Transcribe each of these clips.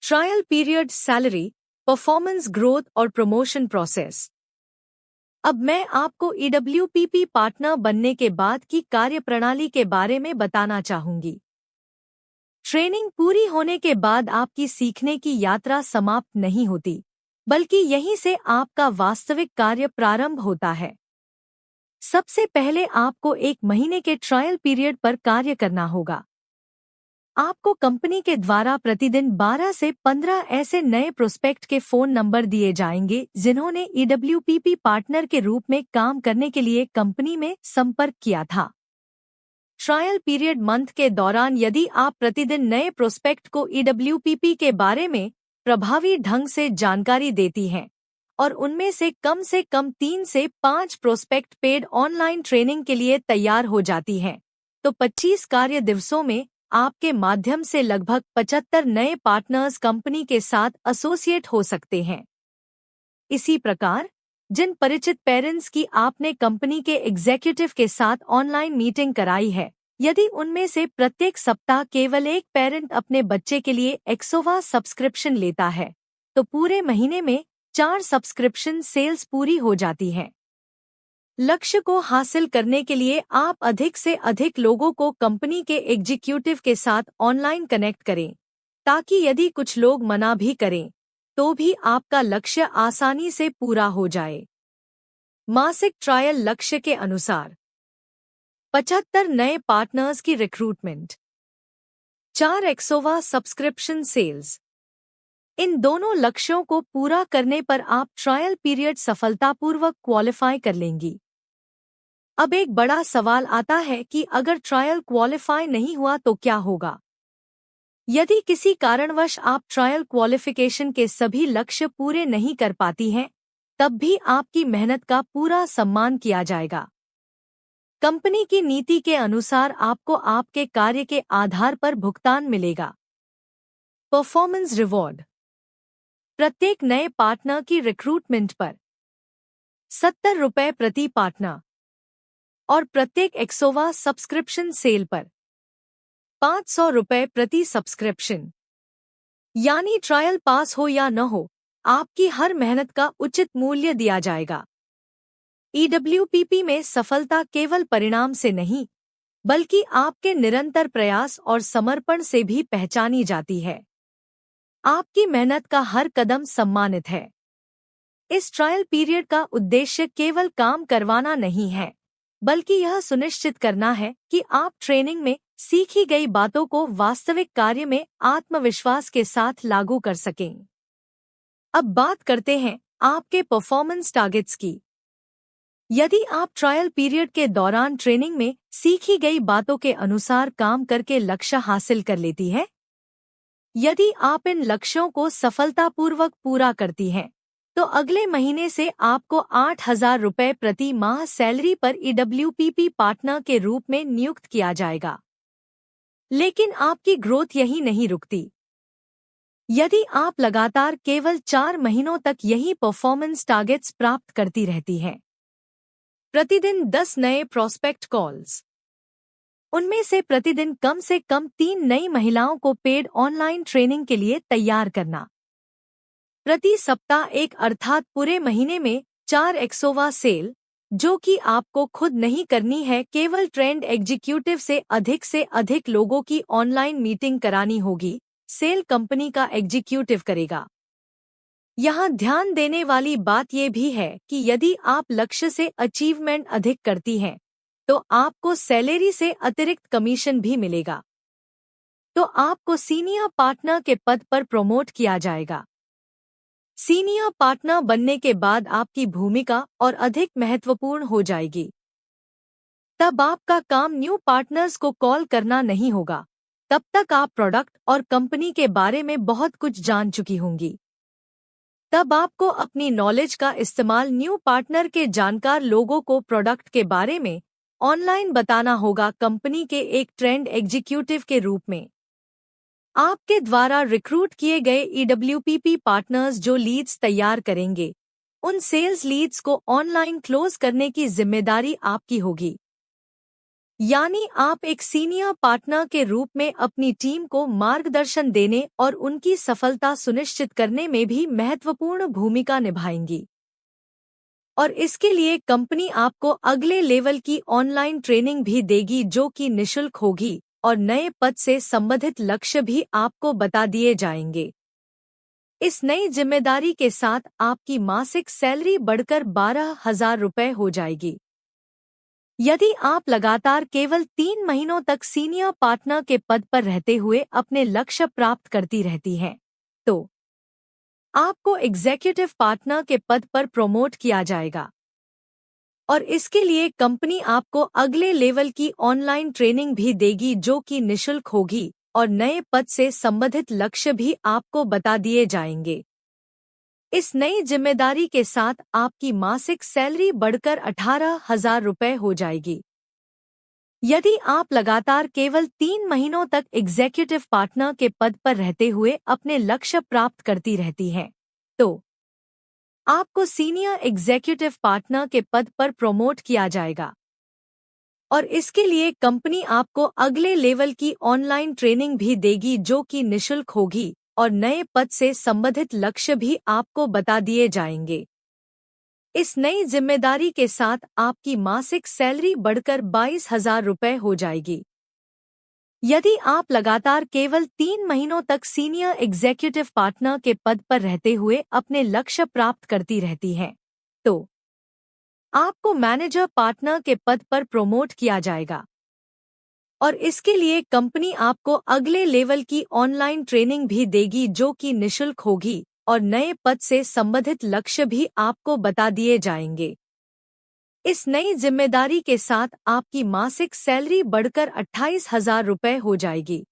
Trial period, salary, performance growth और promotion process. अब मैं आपको EWPP पार्टनर बनने के बाद की कार्यप्रणाली के बारे में बताना चाहूंगी। ट्रेनिंग पूरी होने के बाद आपकी सीखने की यात्रा समाप्त नहीं होती, बल्कि यहीं से आपका वास्तविक कार्य प्रारंभ होता है। सबसे पहले आपको 1 महीने के ट्रायल पीरियड पर कार्य करना होगा। आपको कंपनी के द्वारा प्रतिदिन 12 से 15 ऐसे नए प्रोस्पेक्ट के फोन नंबर दिए जाएंगे जिन्होंने EWPP पार्टनर के रूप में काम करने के लिए कंपनी में संपर्क किया था। ट्रायल पीरियड मंथ के दौरान यदि आप प्रतिदिन नए प्रोस्पेक्ट को EWPP के बारे में प्रभावी ढंग से जानकारी देती हैं और उनमें से कम 3 से 5 प्रोस्पेक्ट पेड ऑनलाइन ट्रेनिंग के लिए तैयार हो जाती हैं, तो 25 कार्य दिवसों में आपके माध्यम से लगभग 75 नए पार्टनर्स कंपनी के साथ एसोसिएट हो सकते हैं। इसी प्रकार, जिन परिचित पेरेंट्स की आपने कंपनी के एग्जीक्यूटिव के साथ ऑनलाइन मीटिंग कराई है, यदि उनमें से प्रत्येक सप्ताह केवल एक पेरेंट अपने बच्चे के लिए एक्सोवा सब्सक्रिप्शन लेता है, तो पूरे महीने में 4 सब्सक्रिप्शन सेल्स पूरी हो जाती हैं। लक्ष्य को हासिल करने के लिए आप अधिक से अधिक लोगों को कंपनी के एग्जीक्यूटिव के साथ ऑनलाइन कनेक्ट करें, ताकि यदि कुछ लोग मना भी करें, तो भी आपका लक्ष्य आसानी से पूरा हो जाए। मासिक ट्रायल लक्ष्य के अनुसार 75 नए पार्टनर्स की रिक्रूटमेंट, 4 एक्सोवा सब्सक्रिप्शन सेल्स। इन दोनों लक्ष्यों को पूरा करने पर आप ट्रायल पीरियड सफलतापूर्वक क्वालिफाई कर लेंगी। अब एक बड़ा सवाल आता है कि अगर ट्रायल क्वालिफाई नहीं हुआ तो क्या होगा? यदि किसी कारणवश आप ट्रायल क्वालिफिकेशन के सभी लक्ष्य पूरे नहीं कर पाती हैं, तब भी आपकी मेहनत का पूरा सम्मान किया जाएगा। कंपनी की नीति के अनुसार आपको आपके कार्य के आधार पर भुगतान मिलेगा। Performance reward. प्रत्येक नए पार्टनर की रिक्रूटमेंट पर 70 रुपये प्रति पार्टनर और प्रत्येक एक्सोवा सब्सक्रिप्शन सेल पर 500 रुपये प्रति सब्सक्रिप्शन। यानी ट्रायल पास हो या न हो, आपकी हर मेहनत का उचित मूल्य दिया जाएगा। EWPP में सफलता केवल परिणाम से नहीं, बल्कि आपके निरंतर प्रयास और समर्पण से भी पहचानी जाती है। आपकी मेहनत का हर कदम सम्मानित है। इस ट्रायल पीरियड का उद्देश्य केवल काम करवाना नहीं है, बल्कि यह सुनिश्चित करना है कि आप ट्रेनिंग में सीखी गई बातों को वास्तविक कार्य में आत्मविश्वास के साथ लागू कर सकें। अब बात करते हैं आपके परफॉर्मेंस टारगेट्स की। यदि आप ट्रायल पीरियड के दौरान ट्रेनिंग में सीखी गई बातों के अनुसार काम करके लक्ष्य हासिल कर लेती है, यदि आप इन लक्ष्यों को सफलतापूर्वक पूरा करती हैं, तो अगले महीने से आपको 8,000 रुपये प्रति माह सैलरी पर EWPP पार्टनर के रूप में नियुक्त किया जाएगा। लेकिन आपकी ग्रोथ यही नहीं रुकती। यदि आप लगातार केवल 4 महीनों तक यही परफॉर्मेंस टारगेट्स प्राप्त करती रहती हैं, प्रतिदिन 10 नए प्रोस्पेक्ट कॉल्स, उनमें से प्रतिदिन कम से कम 3 नई महिलाओं को पेड ऑनलाइन ट्रेनिंग के लिए तैयार करना, प्रति सप्ताह एक अर्थात पूरे महीने में 4 एक्सोवा सेल, जो कि आपको खुद नहीं करनी है, केवल ट्रेंड एग्जीक्यूटिव से अधिक लोगों की ऑनलाइन मीटिंग करानी होगी, सेल कंपनी का एग्जीक्यूटिव करेगा। यहाँ ध्यान देने वाली बात यह भी है कि यदि आप लक्ष्य से अचीवमेंट अधिक करती हैं, तो आपको सैलरी से अतिरिक्त कमीशन भी मिलेगा। तो आपको सीनियर पार्टनर के पद पर प्रमोट किया जाएगा। सीनियर पार्टनर बनने के बाद आपकी भूमिका और अधिक महत्वपूर्ण हो जाएगी। तब आपका काम न्यू पार्टनर्स को कॉल करना नहीं होगा। तब तक आप प्रोडक्ट और कंपनी के बारे में बहुत कुछ जान चुकी होंगी। तब आपको अपनी नॉलेज का इस्तेमाल न्यू पार्टनर के जानकार लोगों को प्रोडक्ट के बारे में ऑनलाइन बताना होगा, कंपनी के एक ट्रेंड एग्जीक्यूटिव के रूप में। आपके द्वारा रिक्रूट किए गए EWPP पार्टनर्स जो लीड्स तैयार करेंगे, उन सेल्स लीड्स को ऑनलाइन क्लोज करने की जिम्मेदारी आपकी होगी। यानी आप एक सीनियर पार्टनर के रूप में अपनी टीम को मार्गदर्शन देने और उनकी सफलता सुनिश्चित करने में भी महत्वपूर्ण भूमिका निभाएंगी। और इसके लिए कंपनी आपको अगले लेवल की ऑनलाइन ट्रेनिंग भी देगी जो कि निशुल्क होगी, और नए पद से संबंधित लक्ष्य भी आपको बता दिए जाएंगे। इस नई जिम्मेदारी के साथ आपकी मासिक सैलरी बढ़कर 12,000 रुपये हो जाएगी। यदि आप लगातार केवल 3 महीनों तक सीनियर पार्टनर के पद पर रहते हुए अपने लक्ष्य प्राप्त करती रहती हैं, तो आपको एग्जीक्यूटिव पार्टनर के पद पर प्रमोट किया जाएगा। और इसके लिए कंपनी आपको अगले लेवल की ऑनलाइन ट्रेनिंग भी देगी जो कि निशुल्क होगी, और नए पद से संबंधित लक्ष्य भी आपको बता दिए जाएंगे। इस नई जिम्मेदारी के साथ आपकी मासिक सैलरी बढ़कर 18,000 रुपये हो जाएगी। यदि आप लगातार केवल 3 महीनों तक एग्जीक्यूटिव पार्टनर के पद पर रहते हुए अपने लक्ष्य प्राप्त करती रहती हैं, तो आपको सीनियर एग्जीक्यूटिव पार्टनर के पद पर प्रमोट किया जाएगा। और इसके लिए कंपनी आपको अगले लेवल की ऑनलाइन ट्रेनिंग भी देगी जो कि निशुल्क होगी, और नए पद से संबंधित लक्ष्य भी आपको बता दिए जाएंगे। इस नई जिम्मेदारी के साथ आपकी मासिक सैलरी बढ़कर 22,000 रुपये हो जाएगी। यदि आप लगातार केवल 3 महीनों तक सीनियर एग्जीक्यूटिव पार्टनर के पद पर रहते हुए अपने लक्ष्य प्राप्त करती रहती हैं, तो आपको मैनेजर पार्टनर के पद पर प्रमोट किया जाएगा। और इसके लिए कंपनी आपको अगले लेवल की ऑनलाइन ट्रेनिंग भी देगी जो कि निशुल्क होगी, और नए पद से संबंधित लक्ष्य भी आपको बता दिए जाएंगे। इस नई जिम्मेदारी के साथ आपकी मासिक सैलरी बढ़कर 28,000 रुपये हो जाएगी।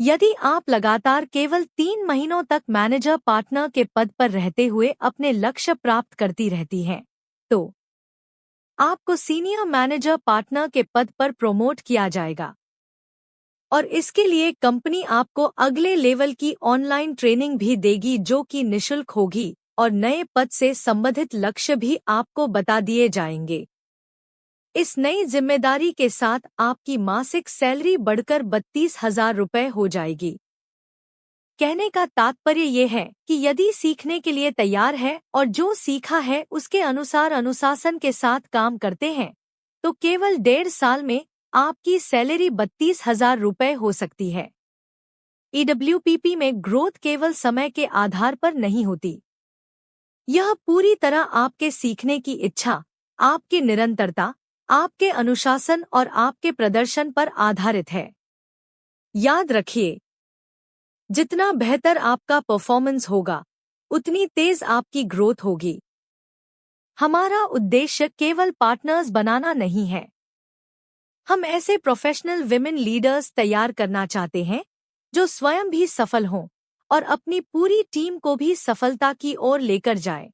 यदि आप लगातार केवल 3 महीनों तक मैनेजर पार्टनर के पद पर रहते हुए अपने लक्ष्य प्राप्त करती रहती हैं, तो आपको सीनियर मैनेजर पार्टनर के पद पर प्रमोट किया जाएगा। और इसके लिए कंपनी आपको अगले लेवल की ऑनलाइन ट्रेनिंग भी देगी जो कि निशुल्क होगी, और नए पद से संबंधित लक्ष्य भी आपको बता दिए जाएंगे। इस नई जिम्मेदारी के साथ आपकी मासिक सैलरी बढ़कर 32,000 रुपये हो जाएगी। कहने का तात्पर्य ये है कि यदि सीखने के लिए तैयार है और जो सीखा है उसके अनुसार अनुशासन के साथ काम करते हैं, तो केवल 1.5 साल में आपकी सैलरी 32,000 रुपये हो सकती है। EWPP में ग्रोथ केवल समय के आधार पर नहीं होती। यह पूरी तरह आपके सीखने की इच्छा, आपकी निरंतरता, आपके अनुशासन और आपके प्रदर्शन पर आधारित है। याद रखिए, जितना बेहतर आपका परफॉर्मेंस होगा, उतनी तेज आपकी ग्रोथ होगी। हमारा उद्देश्य केवल पार्टनर्स बनाना नहीं है। हम ऐसे प्रोफेशनल विमेन लीडर्स तैयार करना चाहते हैं जो स्वयं भी सफल हों और अपनी पूरी टीम को भी सफलता की ओर लेकर जाएं।